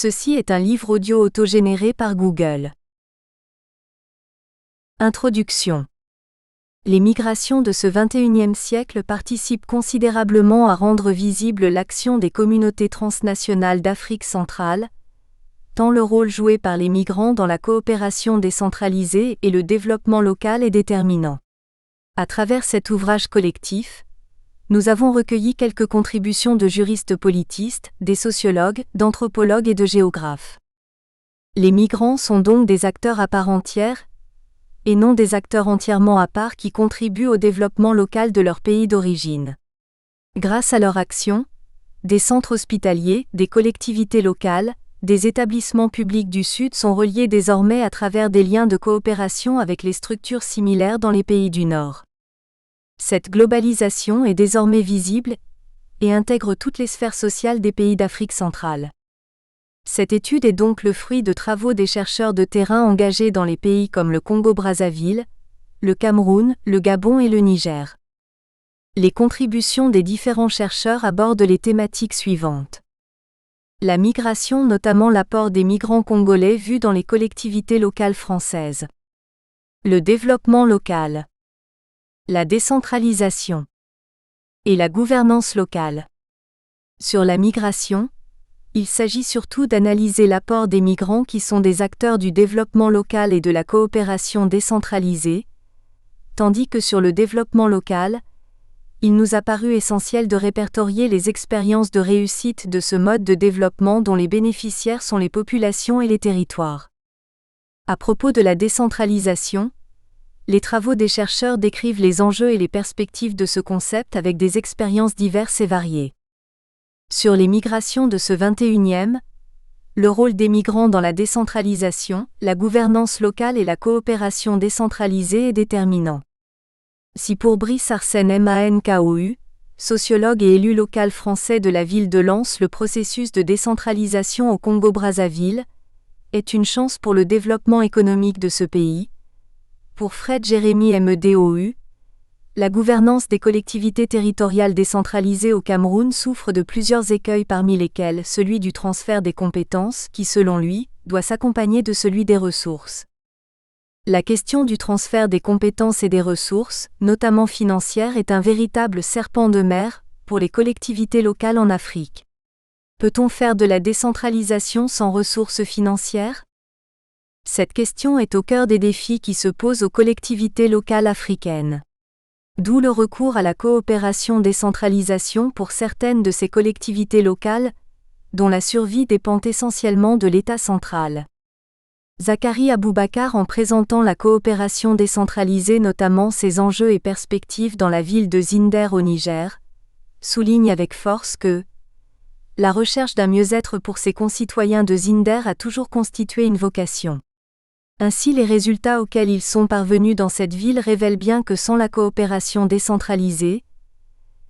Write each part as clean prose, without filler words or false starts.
Ceci est un livre audio autogénéré par Google. Introduction. Les migrations de ce XXIe siècle participent considérablement à rendre visible l'action des communautés transnationales d'Afrique centrale, tant le rôle joué par les migrants dans la coopération décentralisée et le développement local est déterminant. À travers cet ouvrage collectif, nous avons recueilli quelques contributions de juristes politistes, des sociologues, d'anthropologues et de géographes. Les migrants sont donc des acteurs à part entière, et non des acteurs entièrement à part qui contribuent au développement local de leur pays d'origine. Grâce à leur action, des centres hospitaliers, des collectivités locales, des établissements publics du Sud sont reliés désormais à travers des liens de coopération avec les structures similaires dans les pays du Nord. Cette globalisation est désormais visible et intègre toutes les sphères sociales des pays d'Afrique centrale. Cette étude est donc le fruit de travaux des chercheurs de terrain engagés dans les pays comme le Congo-Brazzaville, le Cameroun, le Gabon et le Niger. Les contributions des différents chercheurs abordent les thématiques suivantes. La migration, notamment l'apport des migrants congolais vus dans les collectivités locales françaises. Le développement local. La décentralisation. Et la gouvernance locale. Sur la migration, il s'agit surtout d'analyser l'apport des migrants qui sont des acteurs du développement local et de la coopération décentralisée, tandis que sur le développement local, il nous a paru essentiel de répertorier les expériences de réussite de ce mode de développement dont les bénéficiaires sont les populations et les territoires. À propos de la décentralisation, les travaux des chercheurs décrivent les enjeux et les perspectives de ce concept avec des expériences diverses et variées. Sur les migrations de ce XXIe, le rôle des migrants dans la décentralisation, la gouvernance locale et la coopération décentralisée est déterminant. Si pour Brice Arsène Mankou, sociologue et élu local français de la ville de Lens, le processus de décentralisation au Congo-Brazzaville est une chance pour le développement économique de ce pays, pour Fred Jérémy Medou, la gouvernance des collectivités territoriales décentralisées au Cameroun souffre de plusieurs écueils parmi lesquels celui du transfert des compétences qui, selon lui, doit s'accompagner de celui des ressources. La question du transfert des compétences et des ressources, notamment financières, est un véritable serpent de mer pour les collectivités locales en Afrique. Peut-on faire de la décentralisation sans ressources financières ? Cette question est au cœur des défis qui se posent aux collectivités locales africaines. D'où le recours à la coopération décentralisation pour certaines de ces collectivités locales, dont la survie dépend essentiellement de l'État central. Zachary Aboubakar, en présentant la coopération décentralisée, notamment ses enjeux et perspectives dans la ville de Zinder au Niger, souligne avec force que la recherche d'un mieux-être pour ses concitoyens de Zinder a toujours constitué une vocation. Ainsi, les résultats auxquels ils sont parvenus dans cette ville révèlent bien que sans la coopération décentralisée,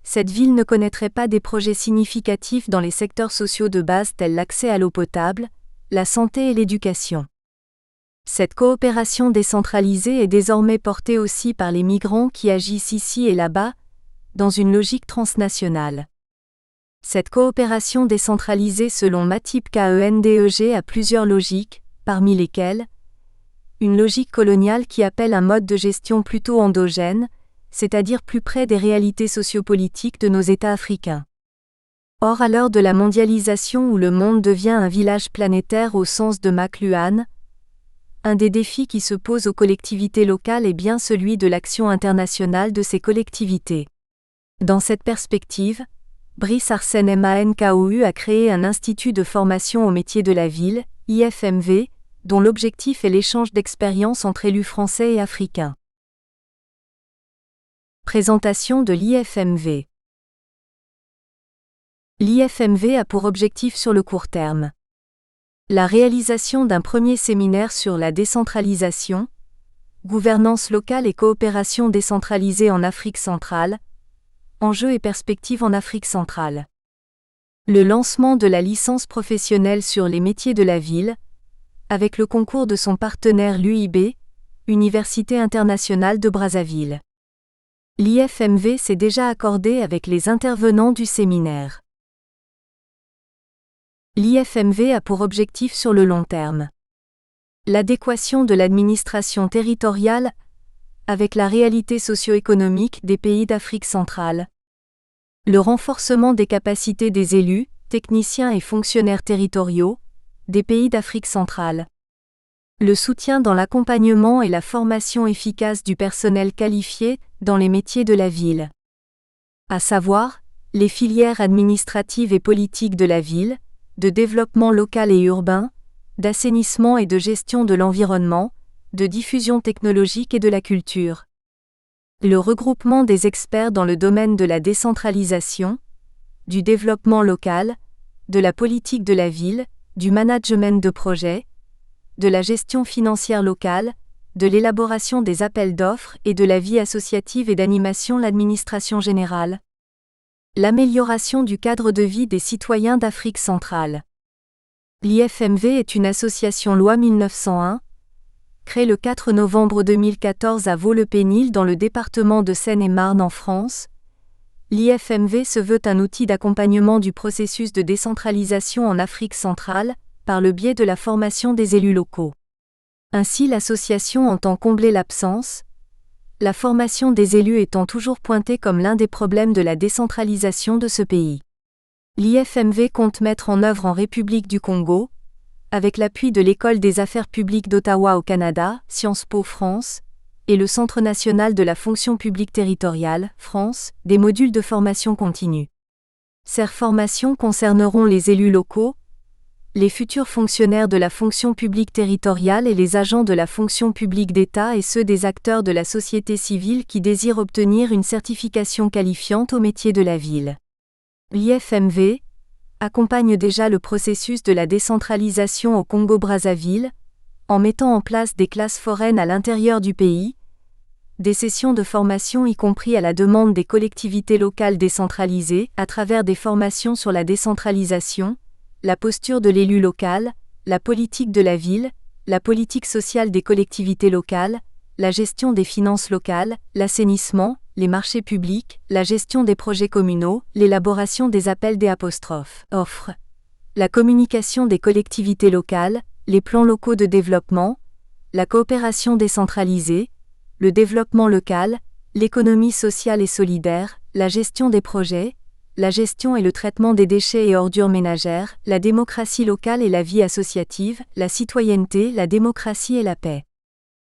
cette ville ne connaîtrait pas des projets significatifs dans les secteurs sociaux de base tels l'accès à l'eau potable, la santé et l'éducation. Cette coopération décentralisée est désormais portée aussi par les migrants qui agissent ici et là-bas, dans une logique transnationale. Cette coopération décentralisée selon Matip Kendeg a plusieurs logiques, parmi lesquelles une logique coloniale qui appelle un mode de gestion plutôt endogène, c'est-à-dire plus près des réalités sociopolitiques de nos États africains. Or, à l'heure de la mondialisation où le monde devient un village planétaire au sens de McLuhan, un des défis qui se posent aux collectivités locales est bien celui de l'action internationale de ces collectivités. Dans cette perspective, Brice Arsène Mankou a créé un institut de formation aux métiers de la ville, IFMV, dont l'objectif est l'échange d'expériences entre élus français et africains. Présentation de l'IFMV. L'IFMV a pour objectif sur le court terme la réalisation d'un premier séminaire sur la décentralisation, gouvernance locale et coopération décentralisée en Afrique centrale, enjeux et perspectives en Afrique centrale. Le lancement de la licence professionnelle sur les métiers de la ville, avec le concours de son partenaire l'UIB, Université internationale de Brazzaville. L'IFMV s'est déjà accordé avec les intervenants du séminaire. L'IFMV a pour objectif sur le long terme l'adéquation de l'administration territoriale avec la réalité socio-économique des pays d'Afrique centrale, le renforcement des capacités des élus, techniciens et fonctionnaires territoriaux des pays d'Afrique centrale, le soutien dans l'accompagnement et la formation efficace du personnel qualifié dans les métiers de la ville, à savoir les filières administratives et politiques de la ville, de développement local et urbain, d'assainissement et de gestion de l'environnement, de diffusion technologique et de la culture. Le regroupement des experts dans le domaine de la décentralisation, du développement local, de la politique de la ville, du management de projet, de la gestion financière locale, de l'élaboration des appels d'offres et de la vie associative et d'animation l'administration générale. L'amélioration du cadre de vie des citoyens d'Afrique centrale. L'IFMV est une association loi 1901, créée le 4 novembre 2014 à Vaux-le-Pénil dans le département de Seine-et-Marne en France. L'IFMV se veut un outil d'accompagnement du processus de décentralisation en Afrique centrale, par le biais de la formation des élus locaux. Ainsi l'association entend combler l'absence, la formation des élus étant toujours pointée comme l'un des problèmes de la décentralisation de ce pays. L'IFMV compte mettre en œuvre en République du Congo, avec l'appui de l'École des affaires publiques d'Ottawa au Canada, Sciences Po France, et le Centre national de la fonction publique territoriale, France, des modules de formation continue. Ces formations concerneront les élus locaux, les futurs fonctionnaires de la fonction publique territoriale et les agents de la fonction publique d'État et ceux des acteurs de la société civile qui désirent obtenir une certification qualifiante au métier de la ville. L'IFMV accompagne déjà le processus de la décentralisation au Congo-Brazzaville, en mettant en place des classes foraines à l'intérieur du pays, des sessions de formation y compris à la demande des collectivités locales décentralisées à travers des formations sur la décentralisation, la posture de l'élu local, la politique de la ville, la politique sociale des collectivités locales, la gestion des finances locales, l'assainissement, les marchés publics, la gestion des projets communaux, l'élaboration des appels des offres, la communication des collectivités locales, les plans locaux de développement, la coopération décentralisée, le développement local, l'économie sociale et solidaire, la gestion des projets, la gestion et le traitement des déchets et ordures ménagères, la démocratie locale et la vie associative, la citoyenneté, la démocratie et la paix.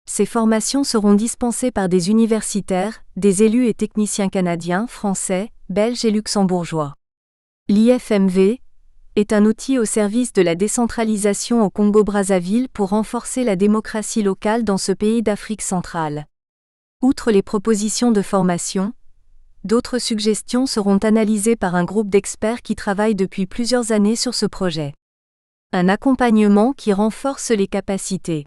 Ces formations seront dispensées par des universitaires, des élus et techniciens canadiens, français, belges et luxembourgeois. L'IFMV est un outil au service de la décentralisation au Congo-Brazzaville pour renforcer la démocratie locale dans ce pays d'Afrique centrale. Outre les propositions de formation, d'autres suggestions seront analysées par un groupe d'experts qui travaillent depuis plusieurs années sur ce projet. Un accompagnement qui renforce les capacités.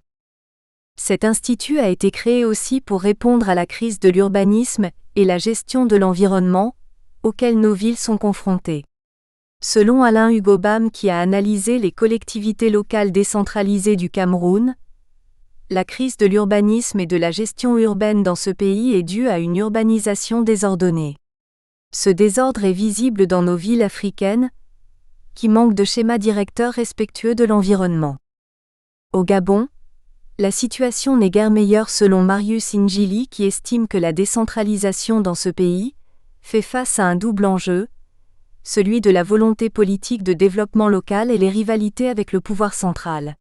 Cet institut a été créé aussi pour répondre à la crise de l'urbanisme et la gestion de l'environnement, auxquelles nos villes sont confrontées. Selon Alain Hugobam qui a analysé les collectivités locales décentralisées du Cameroun, la crise de l'urbanisme et de la gestion urbaine dans ce pays est due à une urbanisation désordonnée. Ce désordre est visible dans nos villes africaines, qui manquent de schémas directeurs respectueux de l'environnement. Au Gabon, la situation n'est guère meilleure selon Marius Ingili qui estime que la décentralisation dans ce pays fait face à un double enjeu, celui de la volonté politique de développement local et les rivalités avec le pouvoir central.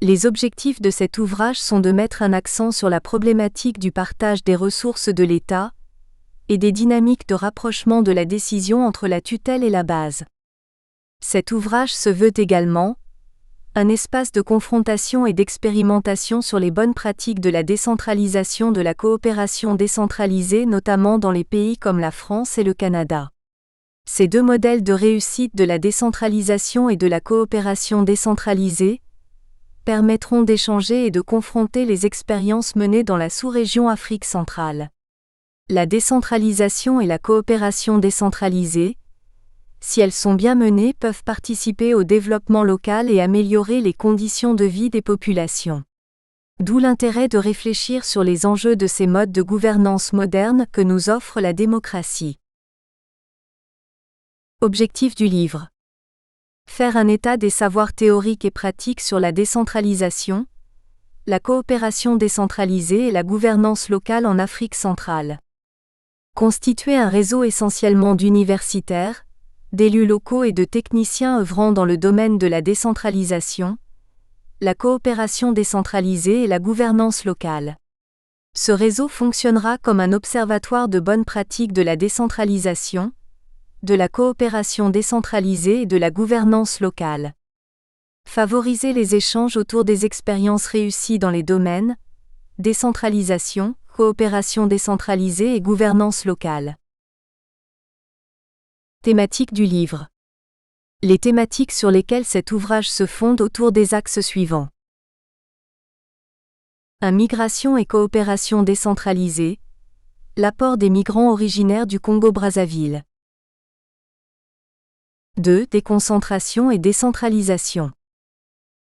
Les objectifs de cet ouvrage sont de mettre un accent sur la problématique du partage des ressources de l'État et des dynamiques de rapprochement de la décision entre la tutelle et la base. Cet ouvrage se veut également un espace de confrontation et d'expérimentation sur les bonnes pratiques de la décentralisation de la coopération décentralisée notamment dans les pays comme la France et le Canada. Ces deux modèles de réussite de la décentralisation et de la coopération décentralisée permettront d'échanger et de confronter les expériences menées dans la sous-région Afrique centrale. La décentralisation et la coopération décentralisée, si elles sont bien menées, peuvent participer au développement local et améliorer les conditions de vie des populations. D'où l'intérêt de réfléchir sur les enjeux de ces modes de gouvernance modernes que nous offre la démocratie. Objectif du livre. Faire un état des savoirs théoriques et pratiques sur la décentralisation, la coopération décentralisée et la gouvernance locale en Afrique centrale. Constituer un réseau essentiellement d'universitaires, d'élus locaux et de techniciens œuvrant dans le domaine de la décentralisation, la coopération décentralisée et la gouvernance locale. Ce réseau fonctionnera comme un observatoire de bonnes pratiques de la décentralisation, de la coopération décentralisée et de la gouvernance locale. Favoriser les échanges autour des expériences réussies dans les domaines décentralisation, coopération décentralisée et gouvernance locale. Thématique du livre. Les thématiques sur lesquelles cet ouvrage se fonde autour des axes suivants. 1. Migration et coopération décentralisée. L'apport des migrants originaires du Congo-Brazzaville. 2. Déconcentration et décentralisation.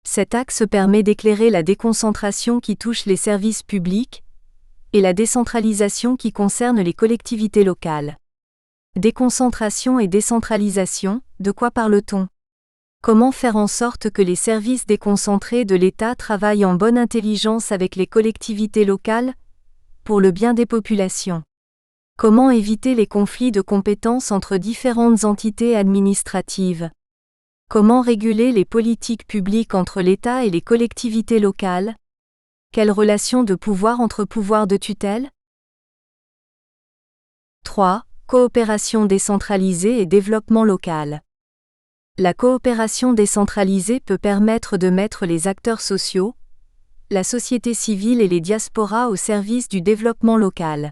Cet axe permet d'éclairer la déconcentration qui touche les services publics et la décentralisation qui concerne les collectivités locales. Déconcentration et décentralisation, de quoi parle-t-on ? Comment faire en sorte que les services déconcentrés de l'État travaillent en bonne intelligence avec les collectivités locales, pour le bien des populations ? Comment éviter les conflits de compétences entre différentes entités administratives ? Comment réguler les politiques publiques entre l'État et les collectivités locales ? Quelle relation de pouvoir entre pouvoirs de tutelle ? 3. Coopération décentralisée et développement local. La coopération décentralisée peut permettre de mettre les acteurs sociaux, la société civile et les diasporas au service du développement local.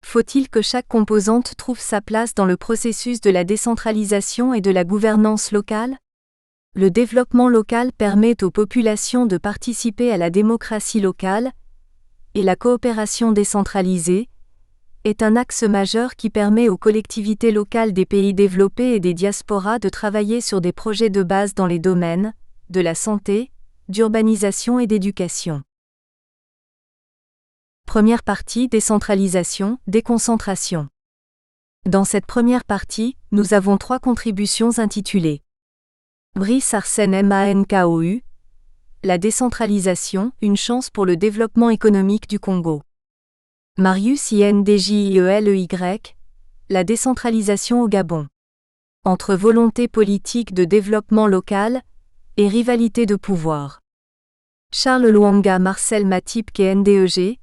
Faut-il que chaque composante trouve sa place dans le processus de la décentralisation et de la gouvernance locale ? Le développement local permet aux populations de participer à la démocratie locale, et la coopération décentralisée est un axe majeur qui permet aux collectivités locales des pays développés et des diasporas de travailler sur des projets de base dans les domaines de la santé, d'urbanisation et d'éducation. Première partie, décentralisation, déconcentration. Dans cette première partie, nous avons 3 contributions intitulées Brice Arsène Mankou, la décentralisation, une chance pour le développement économique du Congo. Marius Indjieley, la décentralisation au Gabon. Entre volonté politique de développement local et rivalité de pouvoir. Charles Luanga Marcel Matip Ndeg,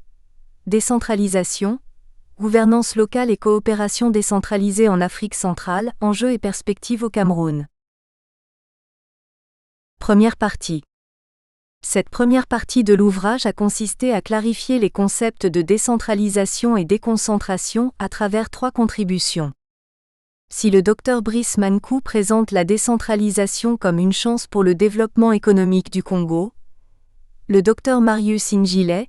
décentralisation, gouvernance locale et coopération décentralisée en Afrique centrale, enjeux et perspectives au Cameroun. Première partie. Cette première partie de l'ouvrage a consisté à clarifier les concepts de décentralisation et déconcentration à travers 3 contributions. Si le Dr Brice Mankou présente la décentralisation comme une chance pour le développement économique du Congo, le Dr Marius Indjieley,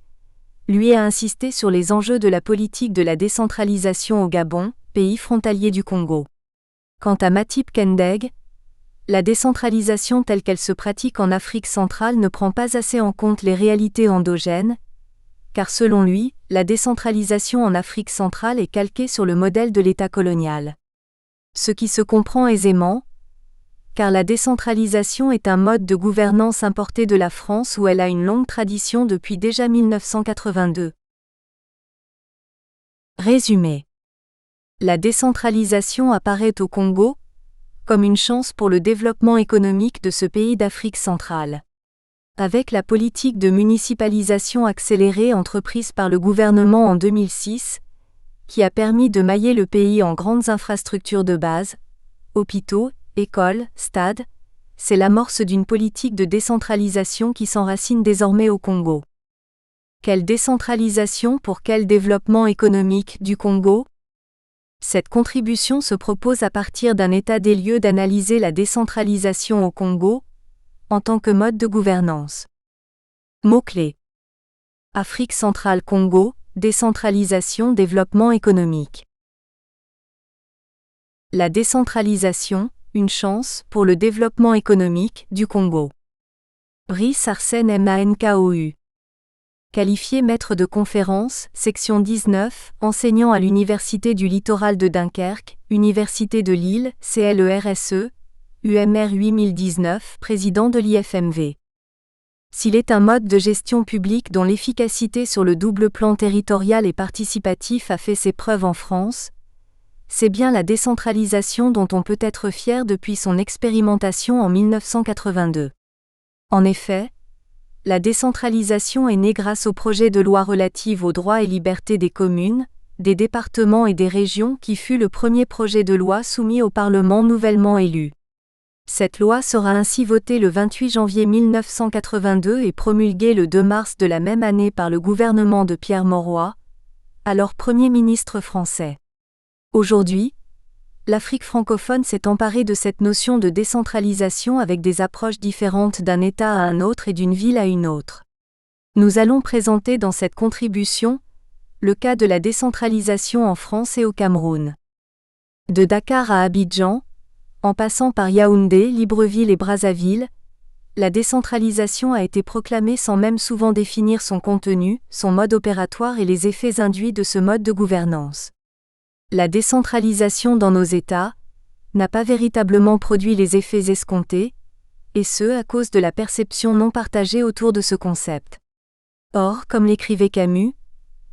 lui a insisté sur les enjeux de la politique de la décentralisation au Gabon, pays frontalier du Congo. Quant à Matip Ndeg, la décentralisation telle qu'elle se pratique en Afrique centrale ne prend pas assez en compte les réalités endogènes, car selon lui, la décentralisation en Afrique centrale est calquée sur le modèle de l'État colonial. Ce qui se comprend aisément, car la décentralisation est un mode de gouvernance importé de la France où elle a une longue tradition depuis déjà 1982. Résumé. La décentralisation apparaît au Congo comme une chance pour le développement économique de ce pays d'Afrique centrale. Avec la politique de municipalisation accélérée entreprise par le gouvernement en 2006, qui a permis de mailler le pays en grandes infrastructures de base, hôpitaux, écoles, stades, c'est l'amorce d'une politique de décentralisation qui s'enracine désormais au Congo. Quelle décentralisation pour quel développement économique du Congo ? Cette contribution se propose à partir d'un état des lieux d'analyser la décentralisation au Congo, en tant que mode de gouvernance. Mots-clés. Afrique centrale Congo, décentralisation développement économique. La décentralisation, une chance pour le développement économique du Congo. Brice Arsène Mankou. Qualifié maître de conférence, section 19, enseignant à l'Université du Littoral de Dunkerque, Université de Lille, CLERSE, UMR 8019, président de l'IFMV. S'il est un mode de gestion publique dont l'efficacité sur le double plan territorial et participatif a fait ses preuves en France, c'est bien la décentralisation dont on peut être fier depuis son expérimentation en 1982. En effet, la décentralisation est née grâce au projet de loi relative aux droits et libertés des communes, des départements et des régions qui fut le premier projet de loi soumis au Parlement nouvellement élu. Cette loi sera ainsi votée le 28 janvier 1982 et promulguée le 2 mars de la même année par le gouvernement de Pierre Mauroy, alors Premier ministre français. Aujourd'hui, l'Afrique francophone s'est emparée de cette notion de décentralisation avec des approches différentes d'un État à un autre et d'une ville à une autre. Nous allons présenter dans cette contribution le cas de la décentralisation en France et au Cameroun. De Dakar à Abidjan, en passant par Yaoundé, Libreville et Brazzaville, la décentralisation a été proclamée sans même souvent définir son contenu, son mode opératoire et les effets induits de ce mode de gouvernance. La décentralisation dans nos États n'a pas véritablement produit les effets escomptés, et ce à cause de la perception non partagée autour de ce concept. Or, comme l'écrivait Camus,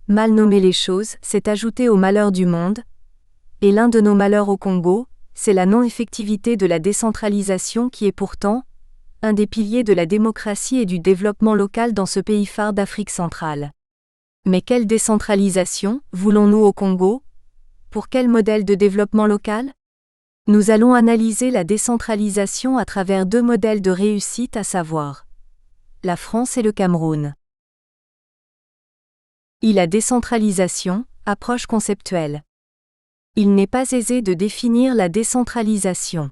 mal nommer les choses, c'est ajouter au malheur du monde, et l'un de nos malheurs au Congo, c'est la non-effectivité de la décentralisation qui est pourtant un des piliers de la démocratie et du développement local dans ce pays phare d'Afrique centrale. Mais quelle décentralisation voulons-nous au Congo ? Pour quel modèle de développement local ? Nous allons analyser la décentralisation à travers deux modèles de réussite, à savoir la France et le Cameroun. La décentralisation, approche conceptuelle. Il n'est pas aisé de définir la décentralisation.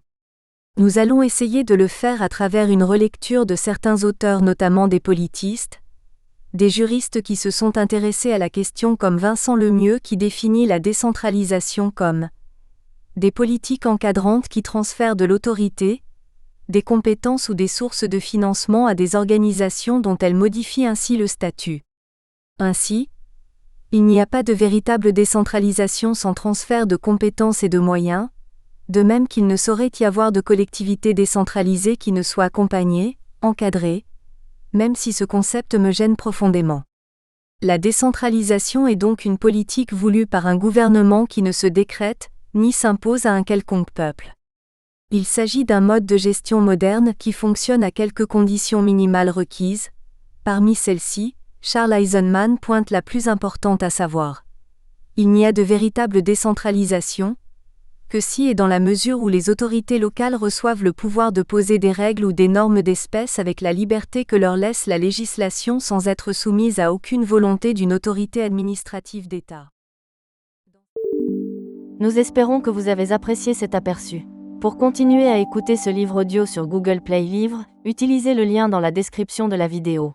Nous allons essayer de le faire à travers une relecture de certains auteurs, notamment des politistes, des juristes qui se sont intéressés à la question comme Vincent Lemieux qui définit la décentralisation comme des politiques encadrantes qui transfèrent de l'autorité, des compétences ou des sources de financement à des organisations dont elles modifient ainsi le statut. Ainsi, il n'y a pas de véritable décentralisation sans transfert de compétences et de moyens, de même qu'il ne saurait y avoir de collectivité décentralisée qui ne soit accompagnée, encadrée, même si ce concept me gêne profondément. La décentralisation est donc une politique voulue par un gouvernement qui ne se décrète, ni s'impose à un quelconque peuple. Il s'agit d'un mode de gestion moderne qui fonctionne à quelques conditions minimales requises. Parmi celles-ci, Charles Eisenman pointe la plus importante, à savoir: il n'y a de véritable décentralisation que si et dans la mesure où les autorités locales reçoivent le pouvoir de poser des règles ou des normes d'espèce avec la liberté que leur laisse la législation sans être soumises à aucune volonté d'une autorité administrative d'État. Nous espérons que vous avez apprécié cet aperçu. Pour continuer à écouter ce livre audio sur Google Play Livres, utilisez le lien dans la description de la vidéo.